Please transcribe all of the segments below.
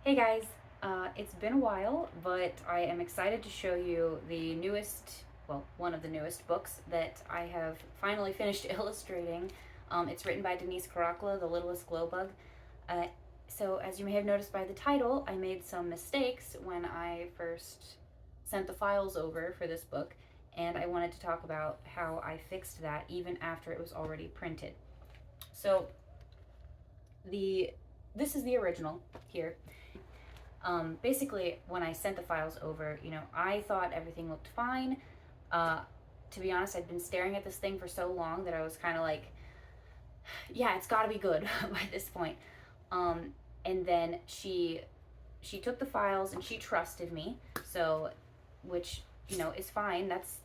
Hey guys, it's been a while, but I am excited to show you the newest, well, one of the newest books that I have finally finished illustrating. It's written by Denise Caracalla, The Littlest Glow Bug. Uh, so, as you may have noticed by the title, I made some mistakes when I first sent the files over for this book, and I wanted to talk about how I fixed that even after it was already printed. So, the this is the original here. Basically, when I sent the files over, I thought everything looked fine. Uh, to be honest, I'd been staring at this thing for so long that I was kind of like, yeah, it's got to be good by this point. Um, and then she took the files and she trusted me, so which is fine. That's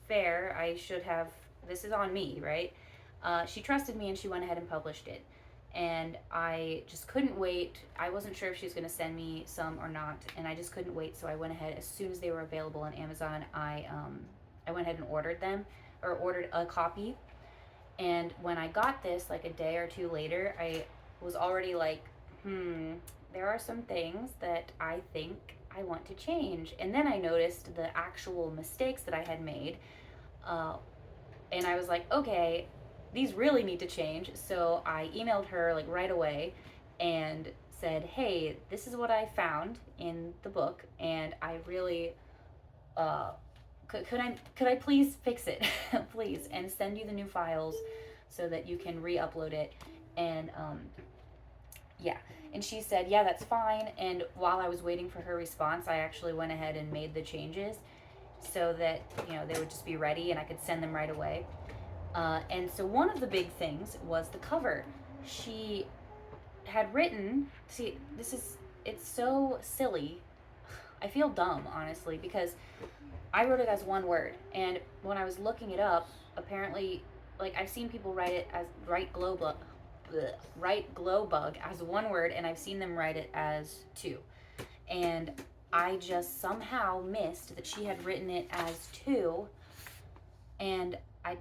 fair. I should have. This is on me, right? She trusted me and she went ahead and published it, and I just couldn't wait. I wasn't sure if she was going to send me some or not, and I just couldn't wait. So I went ahead as soon as they were available on Amazon. I went ahead and ordered them, or ordered a copy. And when I got this, like a day or two later, I was already like, there are some things that I think I want to change. And then I noticed the actual mistakes that I had made. Uh, and I was like, okay, these really need to change. So I emailed her like right away and said, hey, this is what I found in the book, and I really uh, could I please fix it, please, and send you the new files so that you can re-upload it. And yeah, and she said, yeah, that's fine. And while I was waiting for her response, I actually went ahead and made the changes so that they would just be ready and I could send them right away. And so one of the big things was the cover. She had written, see, it's so silly. I feel dumb, honestly, because I wrote it as one word, and when I was looking it up, apparently, like, I've seen people write it as write glow bug as one word, and I've seen them write it as two. And I just somehow missed that she had written it as two, and I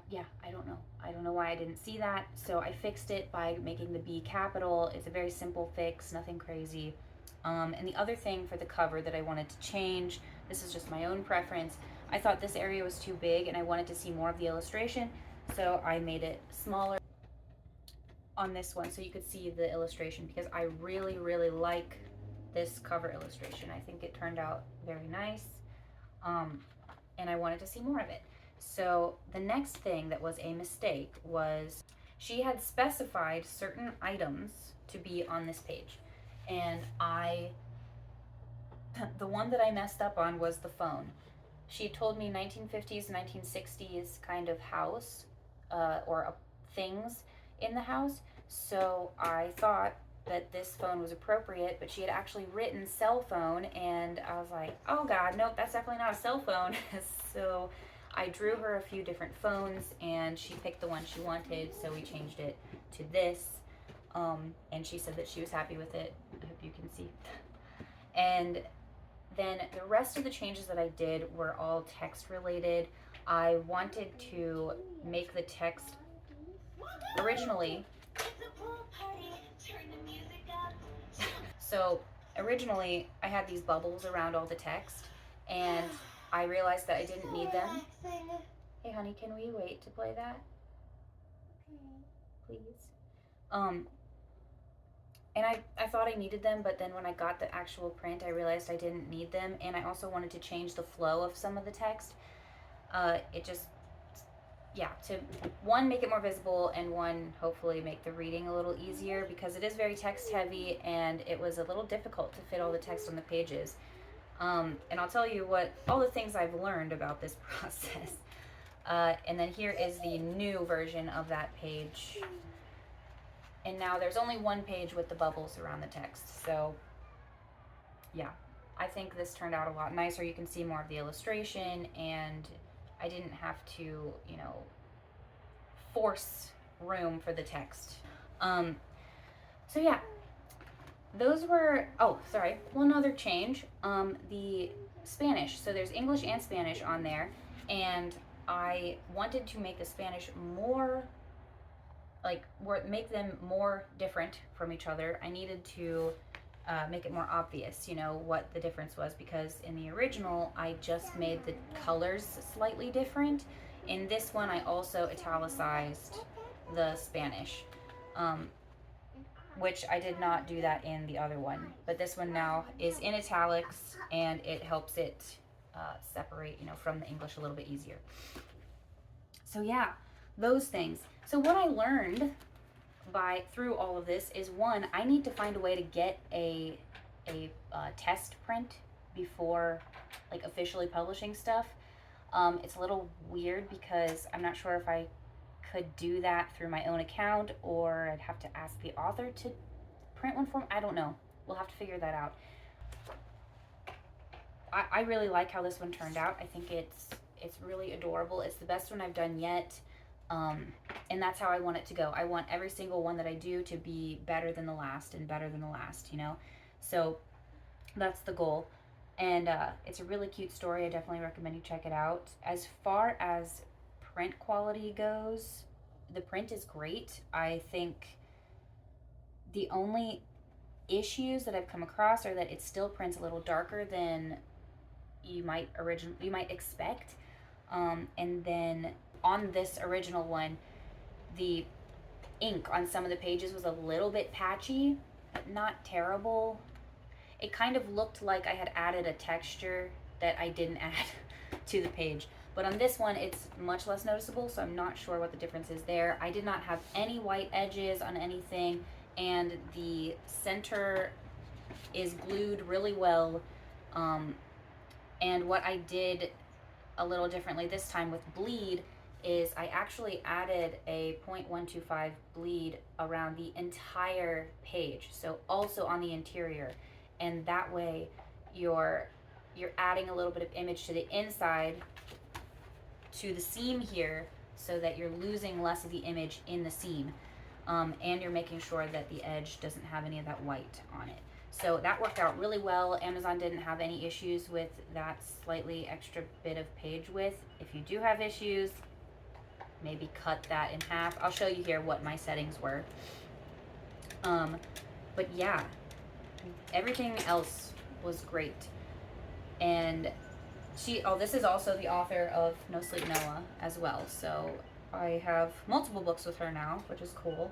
don't know. I don't know why I didn't see that. So I fixed it by making the B capital. It's a very simple fix, nothing crazy. And the other thing for the cover that I wanted to change, this is just my own preference. I thought this area was too big and I wanted to see more of the illustration, so I made it smaller on this one so you could see the illustration, because I really, really like this cover illustration. I think it turned out very nice, and I wanted to see more of it. So the next thing that was a mistake was she had specified certain items to be on this page, and the one that I messed up on was the phone. She told me 1950s, 1960s kind of house, or things in the house. So I thought that this phone was appropriate, but she had actually written cell phone, and I was like, oh God, nope, that's definitely not a cell phone. So I drew her a few different phones, and she picked the one she wanted, so we changed it to this. And she said that she was happy with it. I hope you can see. And then the rest of the changes that I did were all text related. I wanted to make the text originally. So originally I had these bubbles around all the text, and I realized that I didn't need them. Hey honey, can we wait to play that? Please. And I thought I needed them, but then when I got the actual print, I realized I didn't need them. And I also wanted to change the flow of some of the text. It just, yeah, to one, make it more visible, and one, hopefully make the reading a little easier, because it is very text heavy and it was a little difficult to fit all the text on the pages. And I'll tell you all the things I've learned about this process. And then here is the new version of that page. And now there's only one page with the bubbles around the text. So yeah, I think this turned out a lot nicer. You can see more of the illustration, and I didn't have to, force room for the text. So yeah, those were, oh, sorry, one other change, the Spanish. So there's English and Spanish on there, and I wanted to make the Spanish more make them more different from each other. I needed to make it more obvious, you know, what the difference was, because in the original I just made the colors slightly different. In this one, I also italicized the Spanish, um, which I did not do that in the other one. But this one now is in italics, and it helps it separate, you know, from the English a little bit easier. So yeah, those things. So what I learned through all of this is, one, I need to find a way to get a test print before like officially publishing stuff. It's a little weird because I'm not sure if I could do that through my own account, or I'd have to ask the author to print one for me. I don't know. We'll have to figure that out. I really like how this one turned out. I think it's really adorable. It's the best one I've done yet. And that's how I want it to go. I want every single one that I do to be better than the last and better than the last, you know? So that's the goal. And it's a really cute story. I definitely recommend you check it out. As far as print quality goes, the print is great. I think the only issues that I've come across are that it still prints a little darker than you might expect. And then on this original one, the ink on some of the pages was a little bit patchy, but not terrible. It kind of looked like I had added a texture that I didn't add to the page. But on this one, it's much less noticeable, so I'm not sure what the difference is there. I did not have any white edges on anything, and the center is glued really well. And what I did a little differently this time with bleed is I actually added a 0.125 bleed around the entire page, so also on the interior, and that way you're adding a little bit of image to the inside, to the seam here, so that you're losing less of the image in the seam, and you're making sure that the edge doesn't have any of that white on it. So that worked out really well. Amazon didn't have any issues with that slightly extra bit of page width. If you do have issues, maybe cut that in half. I'll show you here what my settings were. But yeah, everything else was great. And this is also the author of No Sleep Noah as well. So I have multiple books with her now, which is cool.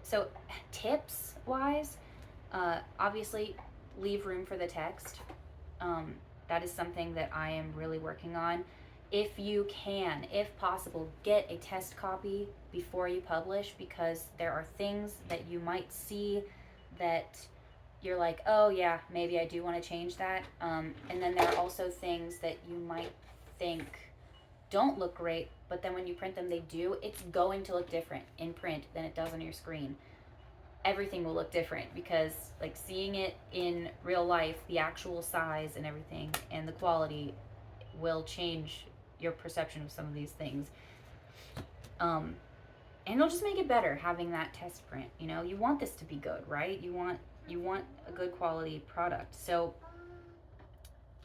So tips wise, obviously leave room for the text. That is something that I am really working on. If you can, if possible, get a test copy before you publish, because there are things that you might see that you're like, oh yeah, maybe I do want to change that. And then there are also things that you might think don't look great, but then when you print them, they do. It's going to look different in print than it does on your screen. Everything will look different, because like seeing it in real life, the actual size and everything and the quality will change your perception of some of these things. And it'll just make it better having that test print. You know, you want this to be good, right? You want a good quality product. So,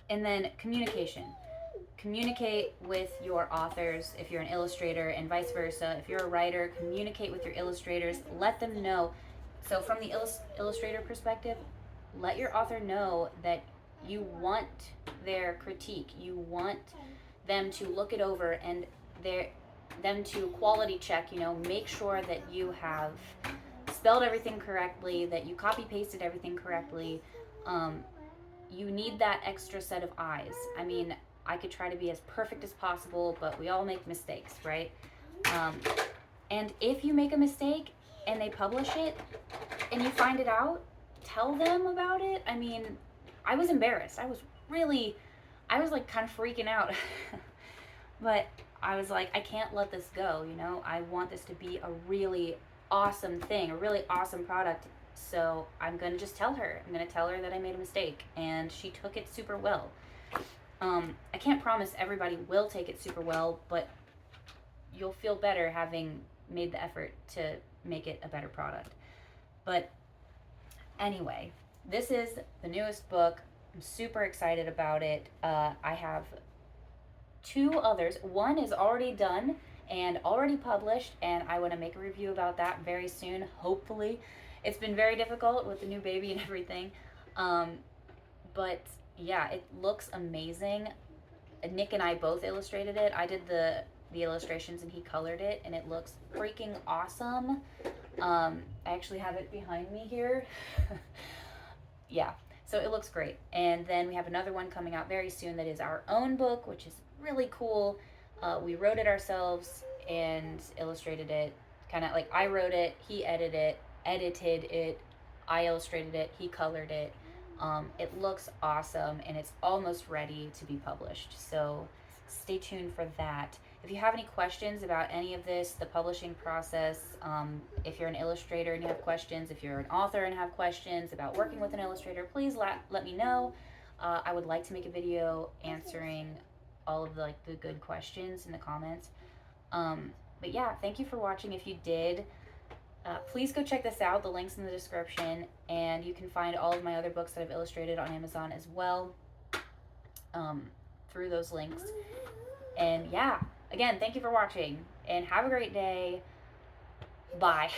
and then communication. Communicate with your authors if you're an illustrator, and vice versa. If you're a writer, communicate with your illustrators. Let them know. So from the illustrator perspective, let your author know that you want their critique. You want them to look it over and them to quality check, you know, make sure that you have spelled everything correctly, that you copy pasted everything correctly. You need that extra set of eyes. I mean, I could try to be as perfect as possible, but we all make mistakes, right? And if you make a mistake and they publish it and you find it out, tell them about it. I mean, I was embarrassed. I was like kind of freaking out. But I was like, I can't let this go, you know? I want this to be a really awesome thing, a really awesome product. So I'm going to just tell her. I'm going to tell her that I made a mistake. And she took it super well. I can't promise everybody will take it super well, but you'll feel better having made the effort to make it a better product. But anyway, this is the newest book. I'm super excited about it. I have 2 others. One is already done and already published, and I want to make a review about that very soon, hopefully. It's been very difficult with the new baby and everything. Um, but yeah, it looks amazing. Nick and I both illustrated it. I did the illustrations and he colored it, and it looks freaking awesome. I actually have it behind me here. Yeah, so it looks great. And then we have another one coming out very soon that is our own book, which is really cool. We wrote it ourselves and illustrated it. Kind of like I wrote it, he edited it, I illustrated it, he colored it. It looks awesome and it's almost ready to be published. So stay tuned for that. If you have any questions about any of this, the publishing process, if you're an illustrator and you have questions, if you're an author and have questions about working with an illustrator, please let me know. I would like to make a video answering all of the good questions in the comments. But yeah, thank you for watching. If you did, please go check this out. The link's in the description, and you can find all of my other books that I've illustrated on Amazon as well, through those links. And yeah, again, thank you for watching, and have a great day. Bye.